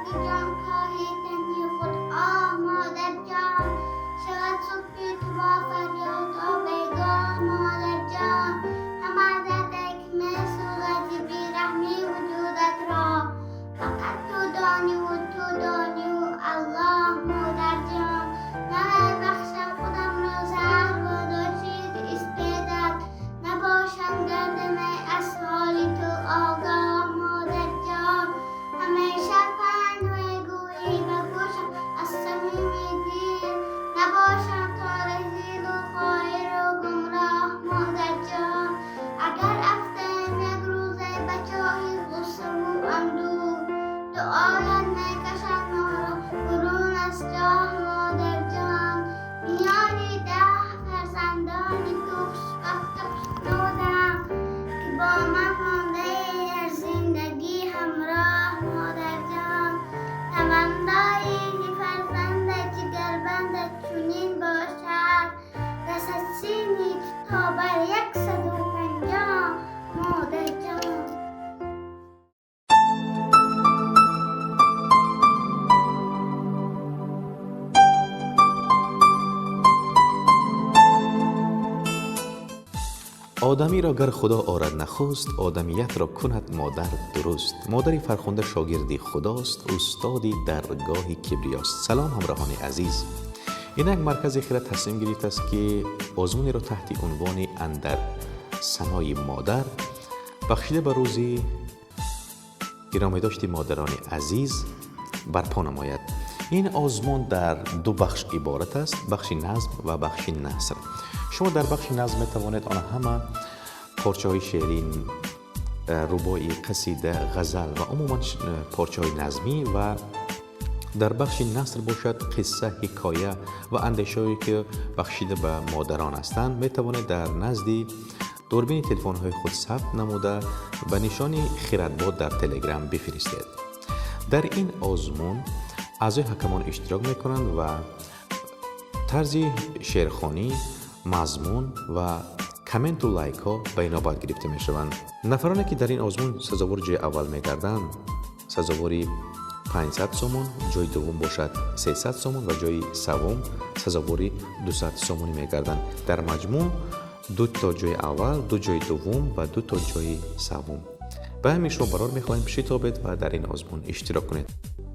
به جانکاه تنی خود آه مادر جان چقدر سکوت با فریاد و بیگاه مادر جان همه در یک صورت بیرحمی وجودت را فقط تو دانی و الله مادر جان نبخشم خودم را زهر و داشتید استعداد نباشم گردم از حال تو آگاه مادر جان همیشه پند میگویی و گوشم از صمیم دیر نباشم تارزیل و خایر و گمراه مادر جان اگر رفتم یک روز به جای غصه و اندوه دعایت میکشد ما را برون از جاه مادر جان میانی 10 فرزندان خوشبخت و خوشنودم که با من مانده در زندگی همراه مادر جان تمنای فرزند جگربند چنین باشد رسد سینی تا بر 150 مادر جان آدمی را گر خدا آرد نخست آدمیت را کند مادر درست. مادری فرخنده شاگردی خداست، استادی درگاه کبریاست. سلام همراهان عزیز، اینک مرکز خیرت تصمیم گرفته است که آزمونی را تحت عنوان اندر ثنای مادر بخشیده به روزی گرامی داشتی مادران عزیز برپا نماید. این آزمون در 2 بخش عبارت است، بخش نظم و بخش نثر. شما در بخش نظم می توانید آن همه پارچه های شعری، رباعی، قصیده، غزل و عموما پارچه های نظمی و در بخش نثر باشد قصه، حکایه و اندیشه‌ای که بخشیده به مادران هستند می توانید در نزد دوربین تلفن های خود ثبت نموده به نشان خیرتباد در تلگرام بفرستید. در این آزمون اعضای حکمان اشتراک می کنند و طرز شعرخوانی، مضمون و کامنت و لایک ها به نوبت گرفته می شوند. نفرانی که در این آزمون سزاوار جای اول می گردند سزاواری 500 سومون، جای دوم باشد 300 سومون و جای سوم سزاواری 200 سومونی می گردند. در مجموع 2 تا جای اول، 2 جای دوم و 2 تا جای سوم. به همین شما برار می خواهیم شتابید و در این آزمون اشتراک کنید.